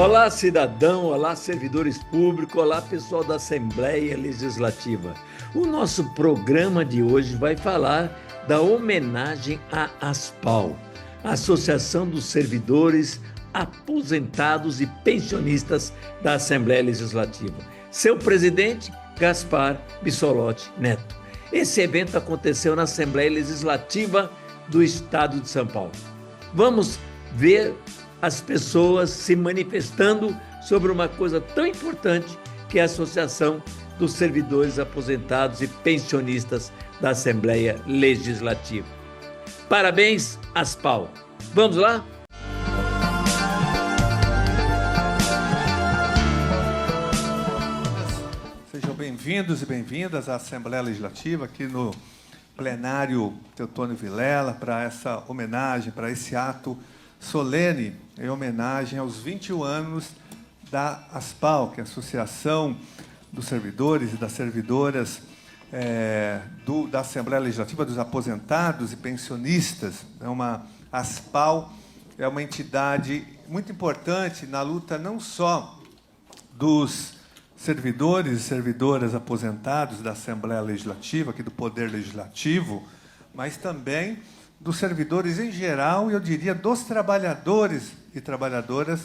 Olá, cidadão, olá, servidores públicos, olá, pessoal da Assembleia Legislativa. O nosso programa de hoje vai falar da homenagem à ASPAL, Associação dos Servidores Aposentados e Pensionistas da Assembleia Legislativa. Seu presidente, Gaspar Bissolotti Neto. Esse evento aconteceu na Assembleia Legislativa do Estado de São Paulo. Vamos ver as pessoas se manifestando sobre uma coisa tão importante que é a Associação dos Servidores Aposentados e Pensionistas da Assembleia Legislativa. Parabéns, ASPAL. Vamos lá? Sejam bem-vindos e bem-vindas à Assembleia Legislativa, aqui no plenário Teotônio Vilela, para essa homenagem, para esse ato solene em homenagem aos 21 anos da ASPAL, que é a Associação dos Servidores e das Servidoras da Assembleia Legislativa dos Aposentados e Pensionistas. A ASPAL é uma entidade muito importante na luta não só dos servidores e servidoras aposentados da Assembleia Legislativa, aqui do Poder Legislativo, mas também dos servidores em geral, e eu diria dos trabalhadores e trabalhadoras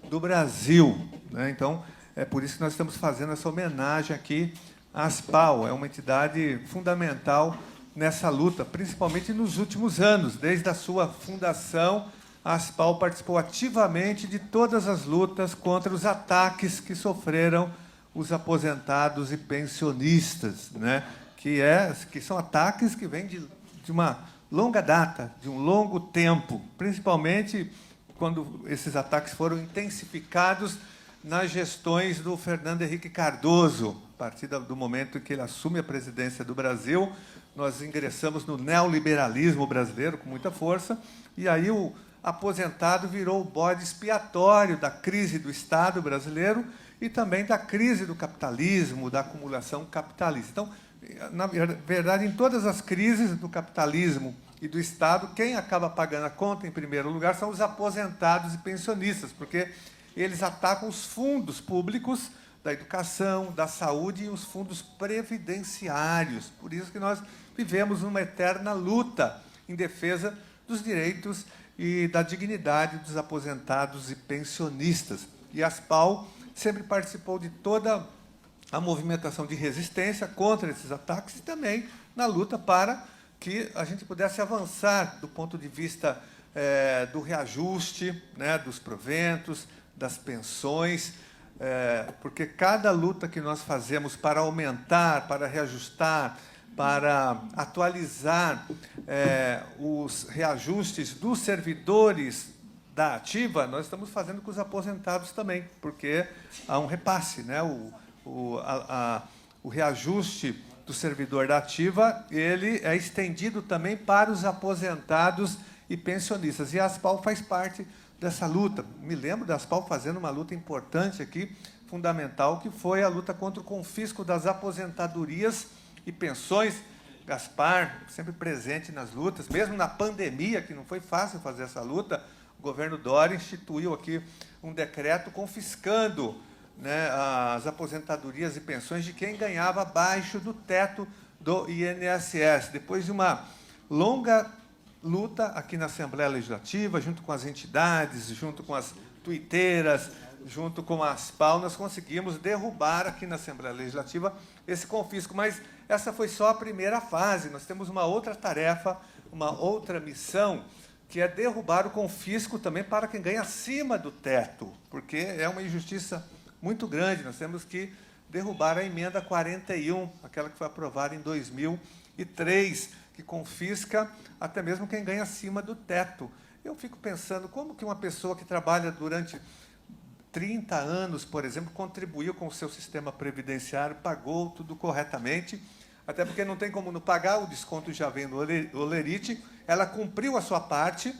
do Brasil, né? Então, é por isso que nós estamos fazendo essa homenagem aqui à ASPAL. É uma entidade fundamental nessa luta, principalmente nos últimos anos. Desde a sua fundação, a ASPAL participou ativamente de todas as lutas contra os ataques que sofreram os aposentados e pensionistas, né? Que são ataques que vêm de uma longa data, de um longo tempo, principalmente quando esses ataques foram intensificados nas gestões do Fernando Henrique Cardoso. A partir do momento em que ele assume a presidência do Brasil, nós ingressamos no neoliberalismo brasileiro com muita força, e aí o aposentado virou o bode expiatório da crise do Estado brasileiro e também da crise do capitalismo, da acumulação capitalista. Então, na verdade, em todas as crises do capitalismo e do Estado, quem acaba pagando a conta, em primeiro lugar, são os aposentados e pensionistas, porque eles atacam os fundos públicos da educação, da saúde e os fundos previdenciários. Por isso que nós vivemos uma eterna luta em defesa dos direitos e da dignidade dos aposentados e pensionistas. E a ASPAL sempre participou de toda a movimentação de resistência contra esses ataques e também na luta para que a gente pudesse avançar do ponto de vista do reajuste, né, dos proventos, das pensões, porque cada luta que nós fazemos para aumentar, para reajustar, para atualizar os reajustes dos servidores da ativa, nós estamos fazendo com os aposentados também, porque há um repasse, né? O reajuste do servidor da ativa, ele é estendido também para os aposentados e pensionistas. E a ASPAL faz parte dessa luta. Me lembro da ASPAL fazendo uma luta importante aqui, fundamental, que foi a luta contra o confisco das aposentadorias e pensões. Gaspar, sempre presente nas lutas, mesmo na pandemia, que não foi fácil fazer essa luta, o governo Dória instituiu aqui um decreto confiscando, né, as aposentadorias e pensões de quem ganhava abaixo do teto do INSS. Depois de uma longa luta aqui na Assembleia Legislativa, junto com as entidades, junto com as tuiteiras, junto com a ASPAL, nós conseguimos derrubar aqui na Assembleia Legislativa esse confisco. Mas essa foi só a primeira fase. Nós temos uma outra tarefa, uma outra missão, que é derrubar o confisco também para quem ganha acima do teto, porque é uma injustiça muito grande. Nós temos que derrubar a emenda 41, aquela que foi aprovada em 2003, que confisca até mesmo quem ganha acima do teto. Eu fico pensando, como que uma pessoa que trabalha durante 30 anos, por exemplo, contribuiu com o seu sistema previdenciário, pagou tudo corretamente, até porque não tem como não pagar, o desconto já vem no olerite, ela cumpriu a sua parte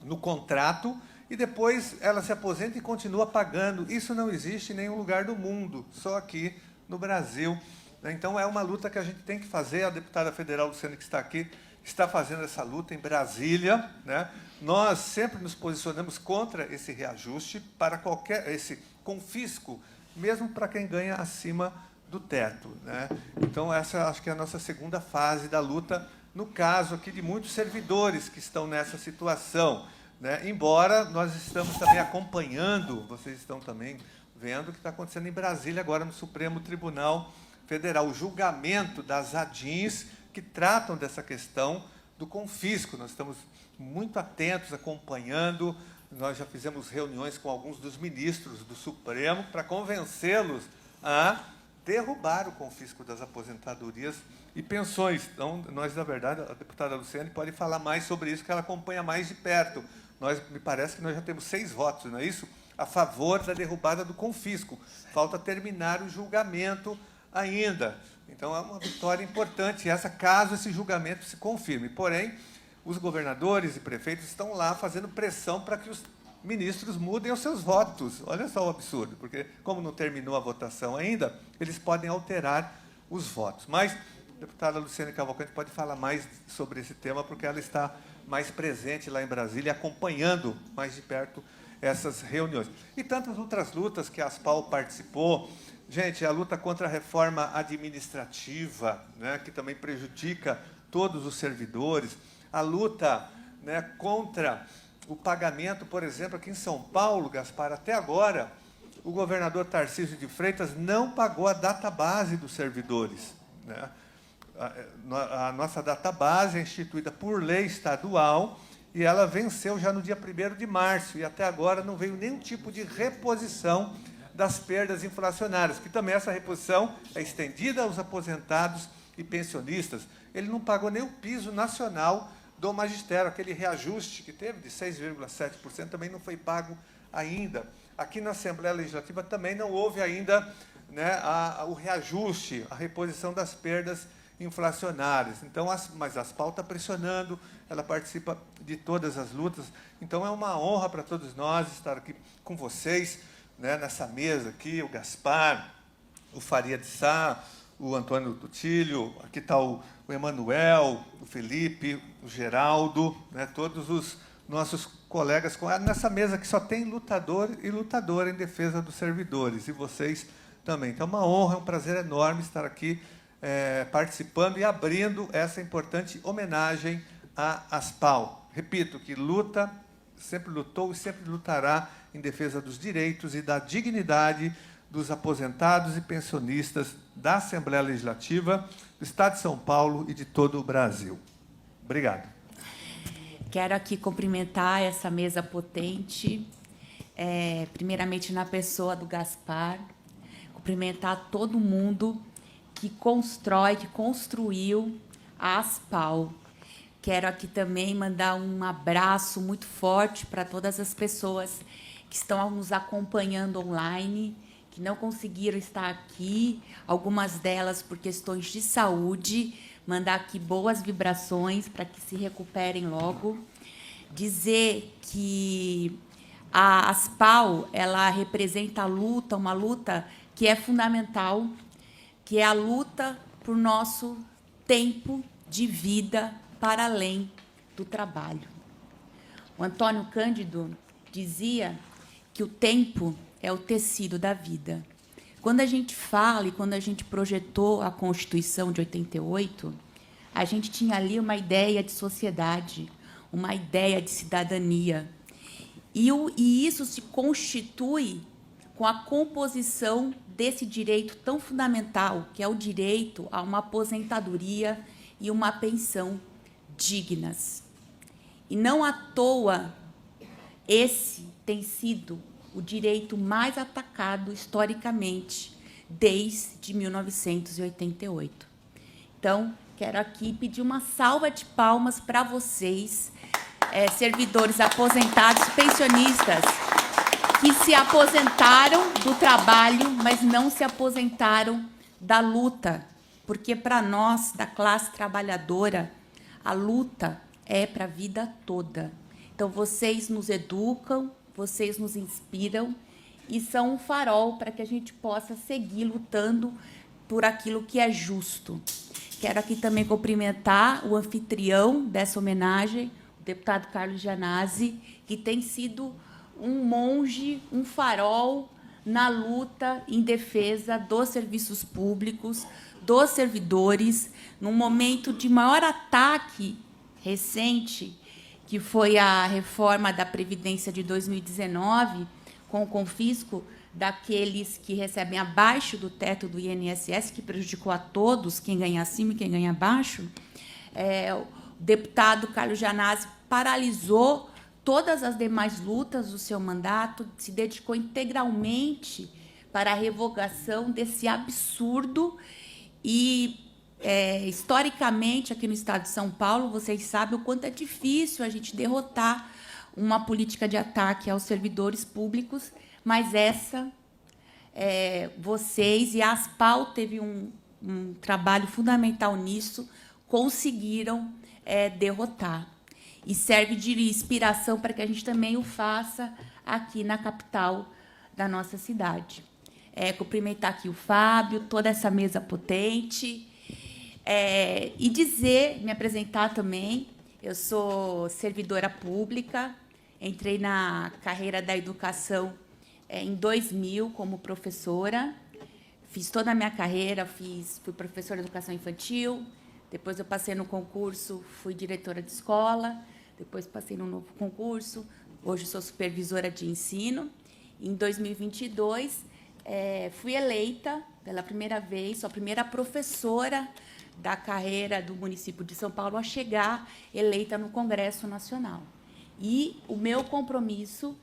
no contrato, e depois ela se aposenta e continua pagando. Isso não existe em nenhum lugar do mundo, só aqui no Brasil. Então, é uma luta que a gente tem que fazer. A deputada federal Luciane, que está aqui, está fazendo essa luta em Brasília, né? Nós sempre nos posicionamos contra esse reajuste para esse confisco, mesmo para quem ganha acima do teto, né? Então, essa acho que é a nossa segunda fase da luta, no caso aqui de muitos servidores que estão nessa situação, né? Embora nós estamos também acompanhando, vocês estão também vendo o que está acontecendo em Brasília agora no Supremo Tribunal Federal, o julgamento das ADINs que tratam dessa questão do confisco. Nós estamos muito atentos, acompanhando, nós já fizemos reuniões com alguns dos ministros do Supremo para convencê-los a derrubar o confisco das aposentadorias e pensões. Então, nós, na verdade, a deputada Luciane pode falar mais sobre isso, que ela acompanha mais de perto. Me parece que nós já temos 6 votos, não é isso? A favor da derrubada do confisco. Falta terminar o julgamento ainda. Então, é uma vitória importante essa, caso esse julgamento se confirme. Porém, os governadores e prefeitos estão lá fazendo pressão para que os ministros mudem os seus votos. Olha só o absurdo, porque, como não terminou a votação ainda, eles podem alterar os votos. Mas a deputada Luciane Cavalcante pode falar mais sobre esse tema, porque ela está mais presente lá em Brasília, acompanhando mais de perto essas reuniões. E tantas outras lutas que a Aspal participou. Gente, a luta contra a reforma administrativa, né, que também prejudica todos os servidores. A luta, né, contra o pagamento, por exemplo, aqui em São Paulo, Gaspar, até agora, o governador Tarcísio de Freitas não pagou a database dos servidores, né? A nossa database é instituída por lei estadual e ela venceu já no dia 1º de março, e até agora não veio nenhum tipo de reposição das perdas inflacionárias, que também essa reposição é estendida aos aposentados e pensionistas. Ele não pagou nem o piso nacional do magistério, aquele reajuste que teve de 6,7% também não foi pago ainda. Aqui na Assembleia Legislativa também não houve ainda, né, o reajuste, a reposição das perdas inflacionárias. Então, mas a Aspal está pressionando, ela participa de todas as lutas. Então, é uma honra para todos nós estar aqui com vocês, né, nessa mesa aqui, o Gaspar, o Faria de Sá, o Antônio Tutílio, aqui está o Emanuel, o Felipe, o Geraldo, né, todos os nossos colegas, nessa mesa que só tem lutador e lutadora em defesa dos servidores, e vocês também. Então, é uma honra, é um prazer enorme estar aqui participando e abrindo essa importante homenagem à Aspal. Repito, que luta, sempre lutou e sempre lutará em defesa dos direitos e da dignidade dos aposentados e pensionistas da Assembleia Legislativa, do Estado de São Paulo e de todo o Brasil. Obrigado. Quero aqui cumprimentar essa mesa potente, primeiramente na pessoa do Gaspar, cumprimentar todo mundo que construiu a Aspal. Quero aqui também mandar um abraço muito forte para todas as pessoas que estão nos acompanhando online, que não conseguiram estar aqui, algumas delas por questões de saúde. Mandar aqui boas vibrações para que se recuperem logo. Dizer que a Aspal, ela representa a luta, uma luta que é fundamental, que é a luta por nosso tempo de vida para além do trabalho. O Antônio Cândido dizia que o tempo é o tecido da vida. Quando a gente fala e quando a gente projetou a Constituição de 88, a gente tinha ali uma ideia de sociedade, uma ideia de cidadania. E isso se constitui com a composição desse direito tão fundamental, que é o direito a uma aposentadoria e uma pensão dignas. E não à toa, esse tem sido o direito mais atacado historicamente desde 1988. Então, quero aqui pedir uma salva de palmas para vocês, servidores aposentados, pensionistas, que se aposentaram do trabalho, mas não se aposentaram da luta, porque para nós, da classe trabalhadora, a luta é para a vida toda. Então, vocês nos educam, vocês nos inspiram e são um farol para que a gente possa seguir lutando por aquilo que é justo. Quero aqui também cumprimentar o anfitrião dessa homenagem, o deputado Carlos Gianazzi, que tem sido um monge, um farol na luta em defesa dos serviços públicos, dos servidores, num momento de maior ataque recente, que foi a reforma da Previdência de 2019, com o confisco daqueles que recebem abaixo do teto do INSS, que prejudicou a todos, quem ganha acima e quem ganha abaixo. O deputado Carlos Gianazzi paralisou todas as demais lutas do seu mandato, se dedicou integralmente para a revogação desse absurdo e, historicamente, aqui no estado de São Paulo, vocês sabem o quanto é difícil a gente derrotar uma política de ataque aos servidores públicos, mas vocês e a Aspal teve um trabalho fundamental nisso, conseguiram derrotar. E serve de inspiração para que a gente também o faça aqui na capital da nossa cidade. Cumprimentar aqui o Fábio, toda essa mesa potente, e me apresentar também. Eu sou servidora pública, entrei na carreira da educação em 2000 como professora, fiz toda a minha carreira, fui professora de educação infantil, depois eu passei no concurso, fui diretora de escola, depois passei num novo concurso, hoje sou supervisora de ensino. Em 2022, fui eleita pela primeira vez, sou a primeira professora da carreira do município de São Paulo a chegar eleita no Congresso Nacional. E o meu compromisso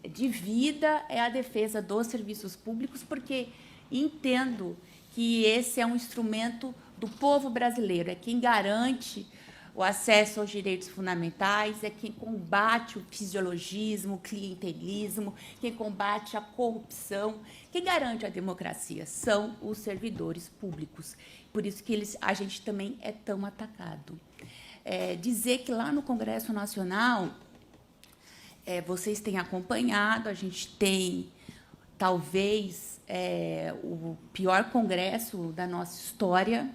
de vida é a defesa dos serviços públicos, porque entendo que esse é um instrumento do povo brasileiro, é quem garante o acesso aos direitos fundamentais, é quem combate o fisiologismo, o clientelismo, quem combate a corrupção, quem garante a democracia são os servidores públicos. Por isso que a gente também é tão atacado. Dizer que lá no Congresso Nacional, vocês têm acompanhado, a gente tem, talvez, o pior congresso da nossa história.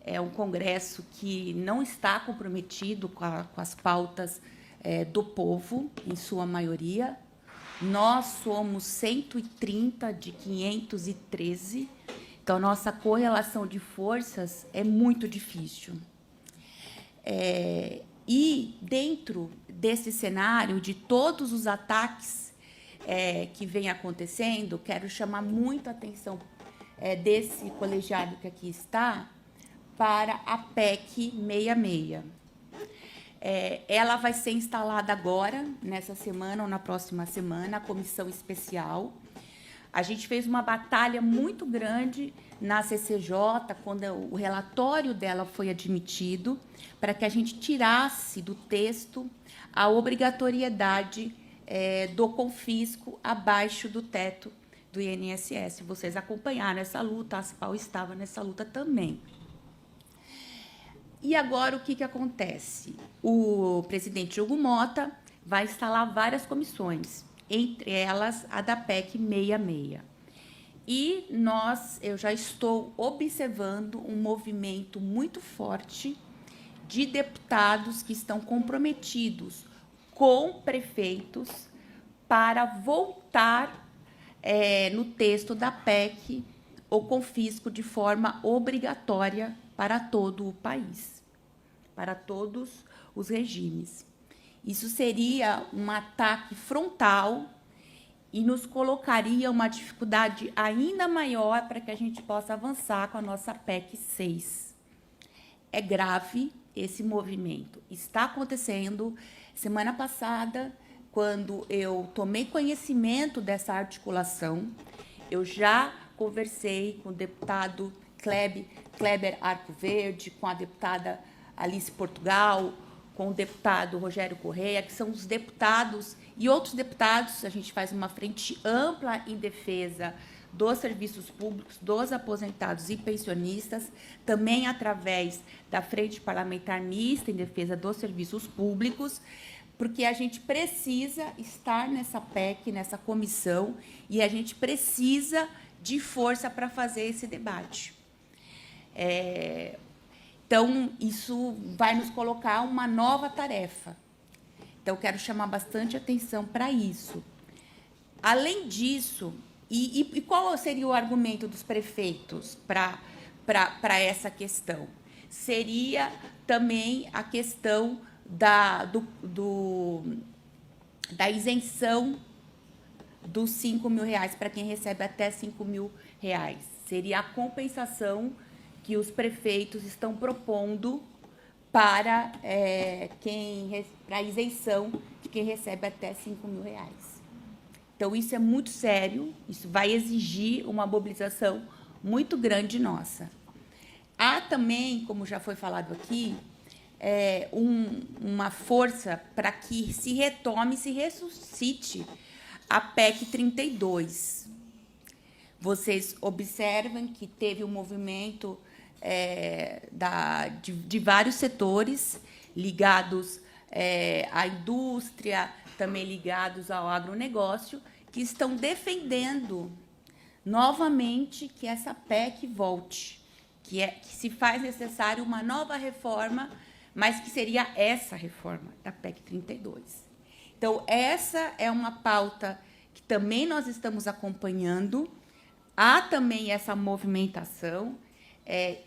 É um congresso que não está comprometido com as pautas do povo, em sua maioria. Nós somos 130 de 513, então, nossa correlação de forças é muito difícil. E, dentro desse cenário, de todos os ataques que vem acontecendo, quero chamar muito a atenção desse colegiado que aqui está, para a PEC 66. Ela vai ser instalada agora, nessa semana ou na próxima semana, a comissão especial. A gente fez uma batalha muito grande na CCJ, quando o relatório dela foi admitido, para que a gente tirasse do texto a obrigatoriedade do confisco abaixo do teto do INSS. Vocês acompanharam essa luta, a Aspal estava nessa luta também. E agora, o que acontece? O presidente Hugo Mota vai instalar várias comissões, entre elas a da PEC 66. E eu já estou observando um movimento muito forte de deputados que estão comprometidos com prefeitos para voltar no texto da PEC o confisco de forma obrigatória para todo o país, para todos os regimes. Isso seria um ataque frontal e nos colocaria uma dificuldade ainda maior para que a gente possa avançar com a nossa PEC 6. É grave esse movimento. Está acontecendo. Semana passada, quando eu tomei conhecimento dessa articulação, eu já conversei com o deputado Kleber Arcoverde, com a deputada Alice Portugal, com o deputado Rogério Correia, que são os deputados e outros deputados. A gente faz uma frente ampla em defesa dos serviços públicos, dos aposentados e pensionistas, também através da Frente Parlamentar Mista em defesa dos serviços públicos, porque a gente precisa estar nessa PEC, nessa comissão, e a gente precisa de força para fazer esse debate. Então, isso vai nos colocar uma nova tarefa. Então, eu quero chamar bastante atenção para isso. Além disso, e qual seria o argumento dos prefeitos para essa questão? Seria também a questão da isenção dos R$ 5.000 para quem recebe até R$ 5.000. Seria a compensação que os prefeitos estão propondo para a isenção de quem recebe até R$ 5.000. Então, isso é muito sério, isso vai exigir uma mobilização muito grande nossa. Há também, como já foi falado aqui, uma força para que se retome, se ressuscite a PEC 32. Vocês observam que teve um movimento de vários setores ligados à indústria, também ligados ao agronegócio, que estão defendendo novamente que essa PEC volte, que se faz necessário uma nova reforma, mas que seria essa reforma da PEC 32. Então, essa é uma pauta que também nós estamos acompanhando. Há também essa movimentação,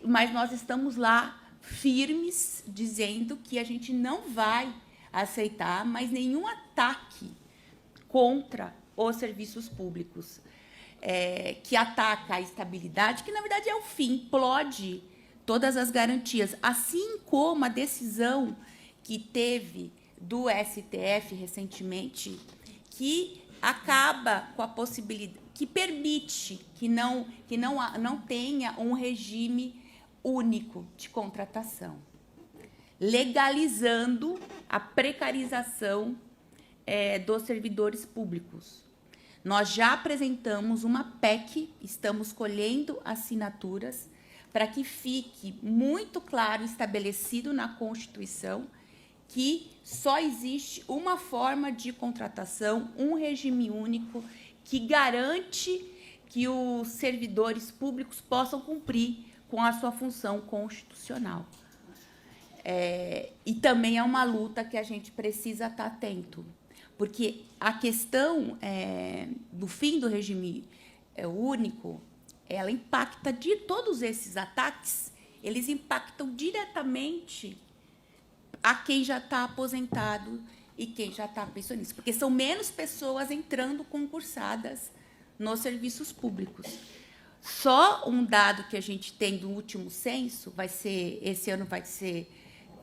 mas nós estamos lá firmes, dizendo que a gente não vai aceitar mais nenhum ataque contra os serviços públicos, que ataca a estabilidade, que, na verdade, é o fim, implode todas as garantias, assim como a decisão que teve do STF recentemente, que acaba com a possibilidade, que permite que não tenha um regime único de contratação, legalizando a precarização dos servidores públicos. Nós já apresentamos uma PEC, estamos colhendo assinaturas para que fique muito claro, estabelecido na Constituição, que só existe uma forma de contratação, um regime único, que garante que os servidores públicos possam cumprir com a sua função constitucional. E também é uma luta que a gente precisa estar atento, porque a questão do fim do regime único, ela impacta de todos esses ataques, eles impactam diretamente a quem já está aposentado e quem já está pensionista, porque são menos pessoas entrando concursadas nos serviços públicos. Só um dado que a gente tem do último censo, esse ano vai ser,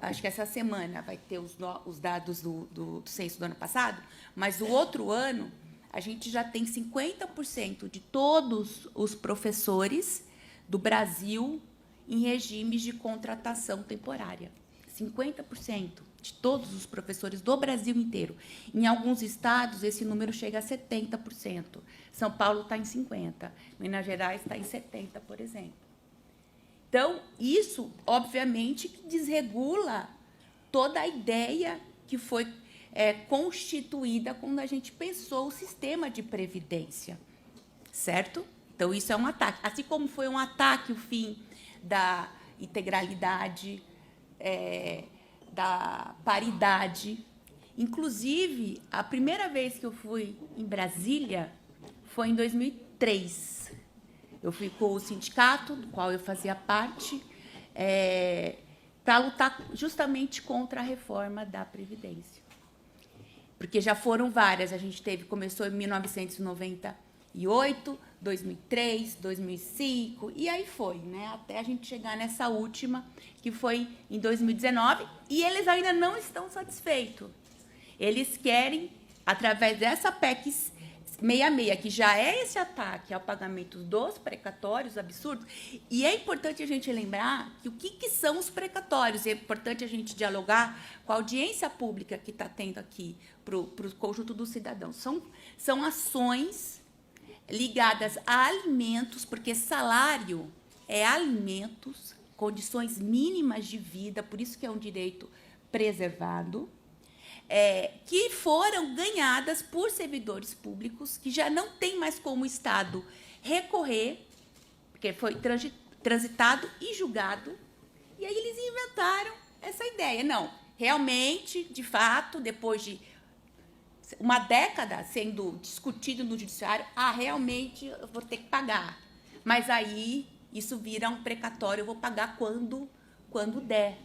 acho que essa semana vai ter os dados do censo do ano passado, mas o outro ano a gente já tem 50% de todos os professores do Brasil em regimes de contratação temporária. 50% de todos os professores do Brasil inteiro. Em alguns estados, esse número chega a 70%. São Paulo está em 50%, Minas Gerais está em 70%, por exemplo. Então, isso, obviamente, desregula toda a ideia que foi constituída quando a gente pensou o sistema de previdência, certo? Então, isso é um ataque. Assim como foi um ataque o fim da integralidade, da paridade. Inclusive, a primeira vez que eu fui em Brasília foi em 2003. Eu fui com o sindicato, do qual eu fazia parte, para lutar justamente contra a reforma da Previdência. Porque já foram várias. A gente começou em 1998, 2003, 2005, e aí foi, né? Até a gente chegar nessa última, que foi em 2019, e eles ainda não estão satisfeitos. Eles querem, através dessa PEC 66, que já é esse ataque ao pagamento dos precatórios absurdos, e é importante a gente lembrar que o que são os precatórios, é importante a gente dialogar com a audiência pública que está tendo aqui para o conjunto dos cidadãos. São ações ligadas a alimentos, porque salário é alimentos, condições mínimas de vida, por isso que é um direito preservado, que foram ganhadas por servidores públicos, que já não tem mais como o Estado recorrer, porque foi transitado e julgado, e aí eles levantaram essa ideia. Não, realmente, de fato, depois de uma década sendo discutido no judiciário, realmente eu vou ter que pagar. Mas aí isso vira um precatório, eu vou pagar quando der.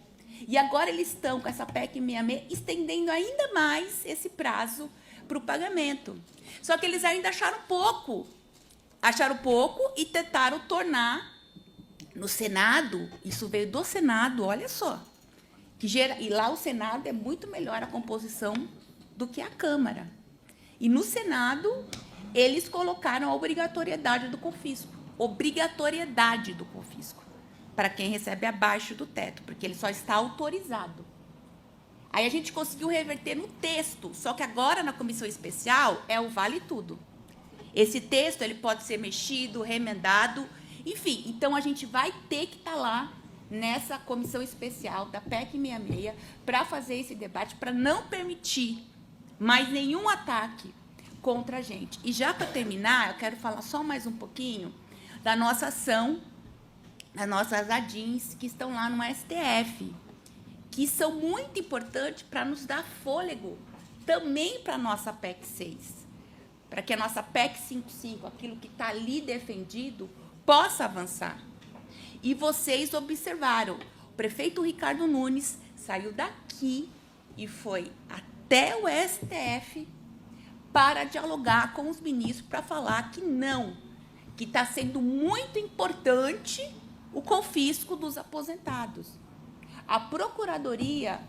E agora eles estão com essa PEC 66 estendendo ainda mais esse prazo para o pagamento. Só que eles ainda acharam pouco e tentaram tornar no Senado, isso veio do Senado, olha só, e lá o Senado é muito melhor a composição do que a Câmara. E no Senado, eles colocaram a obrigatoriedade do confisco. Para quem recebe abaixo do teto, porque ele só está autorizado. Aí a gente conseguiu reverter no texto, só que agora na comissão especial é o vale tudo. Esse texto ele pode ser mexido, remendado, enfim. Então a gente vai ter que estar lá nessa comissão especial da PEC 66 para fazer esse debate, para não permitir mais nenhum ataque contra a gente. E já para terminar, eu quero falar só mais um pouquinho da nossa ação, das nossas ADINs que estão lá no STF, que são muito importantes para nos dar fôlego também para a nossa PEC 6, para que a nossa PEC 55, aquilo que está ali defendido, possa avançar. E vocês observaram, o prefeito Ricardo Nunes saiu daqui e foi até o STF para dialogar com os ministros, para falar que não, que está sendo muito importante o confisco dos aposentados. A Procuradoria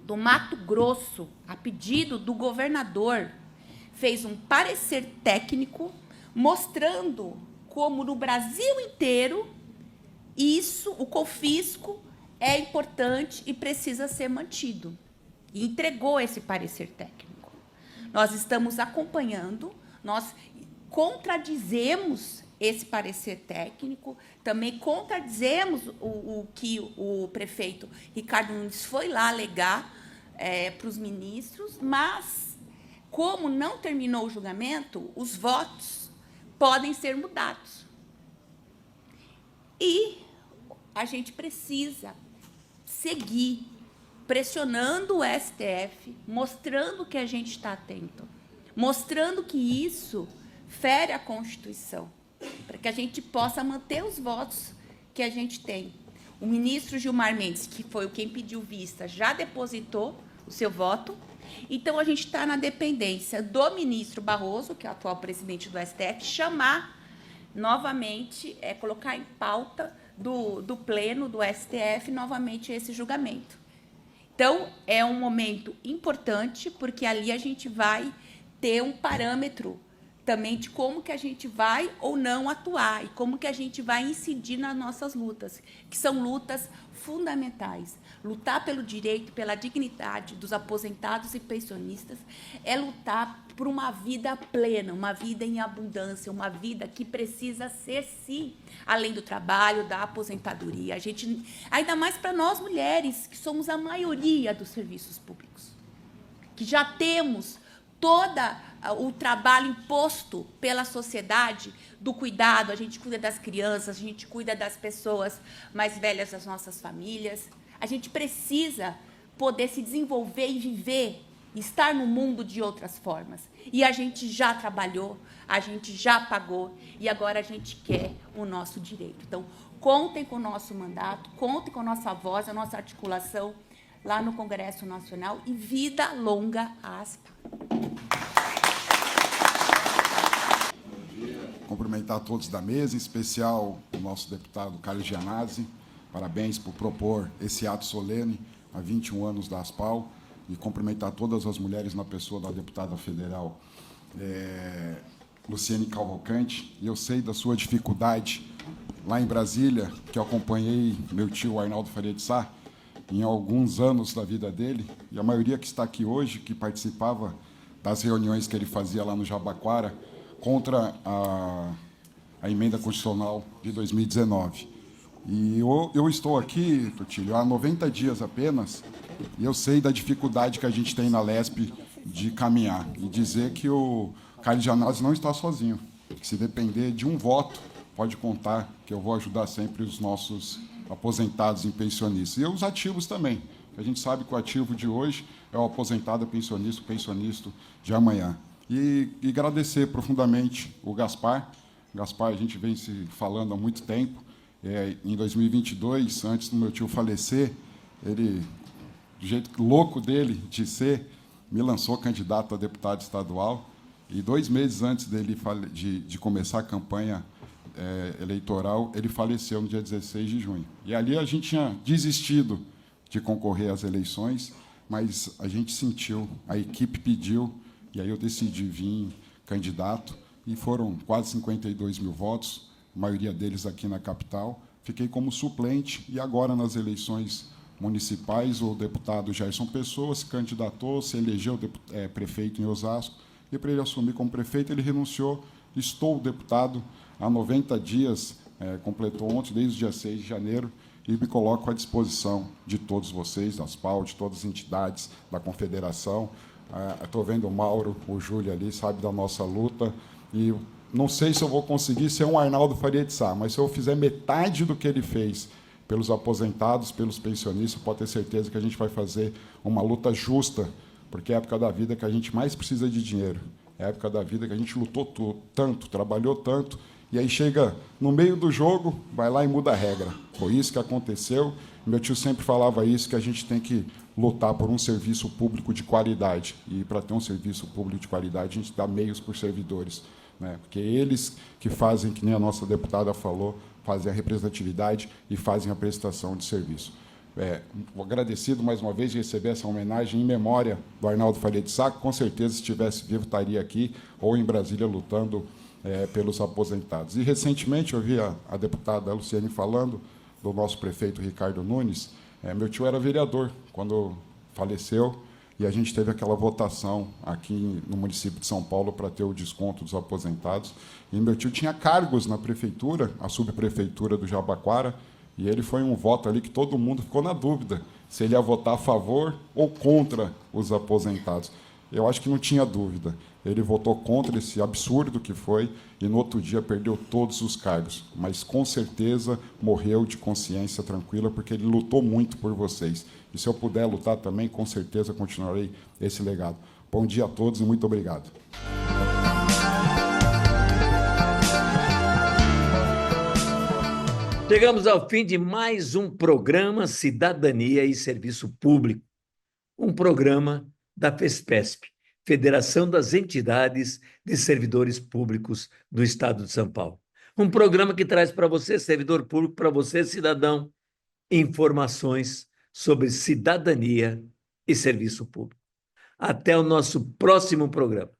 do Mato Grosso, a pedido do governador, fez um parecer técnico mostrando como no Brasil inteiro o confisco é importante e precisa ser mantido. E entregou esse parecer técnico. Nós estamos acompanhando, nós contradizemos esse parecer técnico, também contradizemos o que o prefeito Ricardo Nunes foi lá alegar para os ministros, mas, como não terminou o julgamento, os votos podem ser mudados. E a gente precisa seguir pressionando o STF, mostrando que a gente está atento, mostrando que isso fere a Constituição, para que a gente possa manter os votos que a gente tem. O ministro Gilmar Mendes, que foi quem pediu vista, já depositou o seu voto. Então, a gente está na dependência do ministro Barroso, que é o atual presidente do STF, chamar novamente, colocar em pauta do pleno do STF novamente esse julgamento. Então, é um momento importante, porque ali a gente vai ter um parâmetro também de como que a gente vai ou não atuar e como que a gente vai incidir nas nossas lutas, que são lutas fundamentais. Lutar pelo direito, pela dignidade dos aposentados e pensionistas é lutar por uma vida plena, uma vida em abundância, uma vida que precisa ser, sim, além do trabalho, da aposentadoria. A gente, ainda mais para nós mulheres, que somos a maioria dos serviços públicos, que já temos todo o trabalho imposto pela sociedade do cuidado, a gente cuida das crianças, a gente cuida das pessoas mais velhas das nossas famílias. A gente precisa poder se desenvolver e viver, estar no mundo de outras formas. E a gente já trabalhou, a gente já pagou e agora a gente quer o nosso direito. Então, contem com o nosso mandato, contem com a nossa voz, a nossa articulação lá no Congresso Nacional e vida longa à ASPAO. Cumprimentar a todos da mesa, em especial o nosso deputado Carlos Gianazzi. Parabéns por propor esse ato solene há 21 anos da ASPAO e cumprimentar todas as mulheres na pessoa da deputada federal Luciene Cavalcante. E eu sei da sua dificuldade lá em Brasília, que eu acompanhei meu tio Arnaldo Faria de Sá em alguns anos da vida dele, e a maioria que está aqui hoje, que participava das reuniões que ele fazia lá no Jabaquara, contra a emenda constitucional de 2019. E eu estou aqui, Tutílio, há 90 dias apenas, e eu sei da dificuldade que a gente tem na LESP de caminhar, e dizer que o Carlos Gianazzi não está sozinho, que se depender de um voto, pode contar que eu vou ajudar sempre os nossos aposentados e pensionistas. E os ativos também. A gente sabe que o ativo de hoje é o aposentado, pensionista, o pensionista de amanhã. E agradecer profundamente o Gaspar. Gaspar, a gente vem se falando há muito tempo. Em 2022, antes do meu tio falecer, ele, do jeito louco dele de ser, me lançou candidato a deputado estadual. E 2 meses antes dele de começar a campanha eleitoral, ele faleceu no dia 16 de junho. E ali a gente tinha desistido de concorrer às eleições, mas a gente sentiu, a equipe pediu, e aí eu decidi vir candidato, e foram quase 52 mil votos, a maioria deles aqui na capital. Fiquei como suplente, e agora, nas eleições municipais, o deputado Gerson Pessoa se candidatou, se elegeu prefeito em Osasco, e para ele assumir como prefeito, ele renunciou. Estou deputado há 90 dias, completou ontem, desde o dia 6 de janeiro, e me coloco à disposição de todos vocês, da ASPAL, de todas as entidades da Confederação. Estou vendo o Mauro, o Júlio ali, sabe da nossa luta, e não sei se eu vou conseguir ser um Arnaldo Faria de Sá, mas se eu fizer metade do que ele fez pelos aposentados, pelos pensionistas, pode ter certeza que a gente vai fazer uma luta justa, porque é a época da vida que a gente mais precisa de dinheiro, é a época da vida que a gente lutou tanto, trabalhou tanto, e aí chega no meio do jogo, vai lá e muda a regra. Foi isso que aconteceu. Meu tio sempre falava isso, que a gente tem que lutar por um serviço público de qualidade, e para ter um serviço público de qualidade, a gente dá meios para os servidores, né? Porque eles que fazem, que nem a nossa deputada falou, fazem a representatividade e fazem a prestação de serviço. Agradecido mais uma vez de receber essa homenagem em memória do Arnaldo Faria de Sá, que com certeza, se estivesse vivo, estaria aqui ou em Brasília lutando pelos aposentados. E, recentemente, eu vi a deputada Luciane falando do nosso prefeito Ricardo Nunes. Meu tio era vereador quando faleceu, e a gente teve aquela votação aqui no município de São Paulo para ter o desconto dos aposentados. E meu tio tinha cargos na prefeitura, a subprefeitura do Jabaquara, e ele foi um voto ali que todo mundo ficou na dúvida se ele ia votar a favor ou contra os aposentados. Eu acho que não tinha dúvida. Ele votou contra esse absurdo que foi, e no outro dia perdeu todos os cargos. Mas, com certeza, morreu de consciência tranquila, porque ele lutou muito por vocês. E, se eu puder lutar também, com certeza continuarei esse legado. Bom dia a todos e muito obrigado. Chegamos ao fim de mais um programa Cidadania e Serviço Público, um programa da FESPESP, Federação das Entidades de Servidores Públicos do Estado de São Paulo. Um programa que traz para você, servidor público, para você, cidadão, informações sobre cidadania e serviço público. Até o nosso próximo programa.